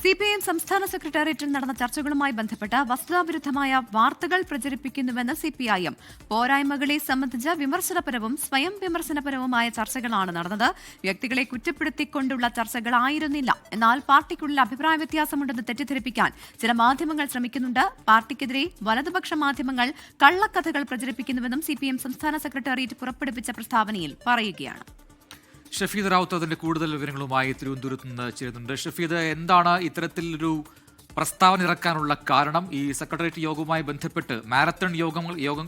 CPIM സംസ്ഥാന സെക്രട്ടേറിയറ്റിൽ നടന്ന ചർച്ചകളുമായി ബന്ധപ്പെട്ട് വസ്തുതാവിരുദ്ധമായ വാർത്തകൾ പ്രചരിപ്പിക്കുന്നുവെന്ന് CPIM. പോരായ്മകളെ സംബന്ധിച്ച് വിമർശനപരവും സ്വയം വിമർശനപരവുമായ ചർച്ചകളാണ് നടന്നത്. വ്യക്തികളെ കുറ്റപ്പെടുത്തിക്കൊണ്ടുള്ള ചർച്ചകളായിരുന്നില്ല. എന്നാൽ പാർട്ടിക്കുള്ളിൽ അഭിപ്രായ വ്യത്യാസമുണ്ടെന്ന് തെറ്റിദ്ധരിപ്പിക്കാൻ ചില മാധ്യമങ്ങൾ ശ്രമിക്കുന്നുണ്ട്. പാർട്ടിക്കെതിരെ വലതുപക്ഷ മാധ്യമങ്ങൾ കള്ളക്കഥകൾ പ്രചരിപ്പിക്കുന്നുവെന്നും CPIM സംസ്ഥാന സെക്രട്ടേറിയറ്റ് പുറപ്പെടുവിച്ച പ്രസ്താവനയിൽ പറയുകയാണ്. ഷഫീദ് റാവുത്ത് അതിന്റെ കൂടുതൽ വിവരങ്ങളുമായി തിരുവനന്തപുരത്ത് നിന്ന് ചേരുന്നുണ്ട്. ഷഫീദ്, എന്താണ് ഇത്തരത്തിലൊരു പ്രസ്താവന ഇറക്കാനുള്ള കാരണം? ഈ സെക്രട്ടേറിയറ്റ് യോഗവുമായി ബന്ധപ്പെട്ട് മാരത്തൺ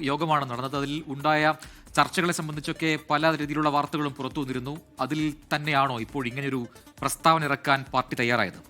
യോഗമാണ് നടന്നത്. അതിൽ ഉണ്ടായ ചർച്ചകളെ സംബന്ധിച്ചൊക്കെ പല രീതിയിലുള്ള വാർത്തകളും പുറത്തു വന്നിരുന്നു. അതിൽ തന്നെയാണോ ഇപ്പോൾ ഇങ്ങനെയൊരു പ്രസ്താവന ഇറക്കാൻ പാർട്ടി തയ്യാറായത്?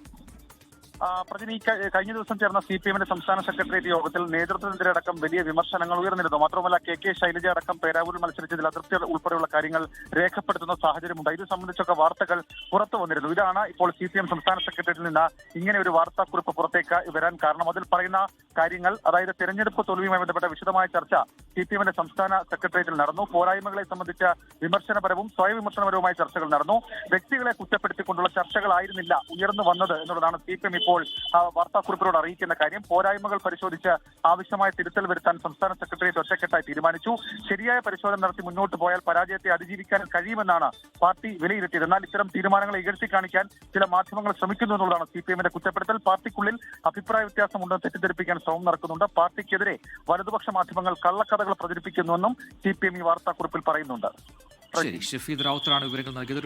പ്രജനി, കഴിഞ്ഞ ദിവസം ചേർന്ന CPIMന്റെ സംസ്ഥാന സെക്രട്ടേറിയറ്റ് യോഗത്തിൽ നേതൃത്വത്തിനെതിരെ അടക്കം വലിയ വിമർശനങ്ങൾ ഉയർന്നിരുന്നു. മാത്രമല്ല KK ശൈലജ അടക്കം പേരാവൂരിൽ മത്സരിച്ചതിൽ അതൃപ്തി ഉൾപ്പെടെയുള്ള കാര്യങ്ങൾ രേഖപ്പെടുത്തുന്ന സാഹചര്യമുണ്ട്. ഇത് സംബന്ധിച്ചൊക്കെ വാർത്തകൾ പുറത്തു വന്നിരുന്നു. ഇതാണ് ഇപ്പോൾ CPIM സംസ്ഥാന സെക്രട്ടേറിയറ്റിൽ നിന്ന് ഇങ്ങനെ ഒരു വാർത്താക്കുറിപ്പ് പുറത്തേക്ക് വരാൻ കാരണം. അതിൽ പറയുന്ന കാര്യങ്ങൾ, അതായത് തെരഞ്ഞെടുപ്പ് തോൽവിയുമായി ബന്ധപ്പെട്ട വിശദമായ ചർച്ച CPIMന്റെ സംസ്ഥാന സെക്രട്ടേറിയറ്റിൽ നടന്നു. പോരായ്മകളെ സംബന്ധിച്ച വിമർശനപരവും സ്വയം വിമർശനപരവുമായ ചർച്ചകൾ നടന്നു. വ്യക്തികളെ കുറ്റപ്പെടുത്തിക്കൊണ്ടുള്ള ചർച്ചകളായിരുന്നില്ല ഉയർന്നു വന്നത് എന്നുള്ളതാണ് CPIM ഇപ്പോൾ വാർത്താക്കുറിപ്പിലൂടെ അറിയിക്കുന്ന കാര്യം. പോരായ്മകൾ പരിശോധിച്ച് ആവശ്യമായ തിരുത്തൽ വരുത്താൻ സംസ്ഥാന സെക്രട്ടേറിയറ്റ് ഒറ്റക്കെട്ടായി തീരുമാനിച്ചു. ശരിയായ പരിശോധന നടത്തി മുന്നോട്ട് പോയാൽ പരാജയത്തെ അതിജീവിക്കാൻ കഴിയുമെന്നാണ് പാർട്ടി വിലയിരുത്തിയത്. എന്നാൽ ഇത്തരം തീരുമാനങ്ങളെ ഇകഴ്ത്തി കാണിക്കാൻ ചില മാധ്യമങ്ങൾ ശ്രമിക്കുന്നു എന്നുള്ളതാണ് CPIMന്റെ കുറ്റപ്പെടുത്തൽ. പാർട്ടിക്കുള്ളിൽ അഭിപ്രായ വ്യത്യാസമുണ്ടെന്ന് തെറ്റിദ്ധരിപ്പിക്കാൻ ശ്രമം നടക്കുന്നുണ്ട്. പാർട്ടിക്കെതിരെ വലതുപക്ഷ മാധ്യമങ്ങൾ കള്ളക്കഥകൾ പ്രചരിപ്പിക്കുന്നുവെന്നും CPIM ഈ വാർത്താക്കുറിപ്പിൽ പറയുന്നുണ്ട്. ഷഫീദ് റാവുത്താണ് വിവരങ്ങൾ നൽകിയത്.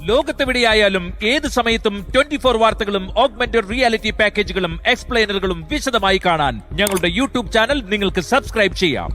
ലോകത്തെവിടെയായാലും ഏത് സമയത്തും 24 വാർത്തകളും ഓഗ്മെന്റഡ് റിയാലിറ്റി പാക്കേജുകളും എക്സ്പ്ലെയിനറുകളും വിശദമായി കാണാൻ ഞങ്ങളുടെ YouTube ചാനൽ നിങ്ങൾക്ക് സബ്സ്ക്രൈബ് ചെയ്യാം.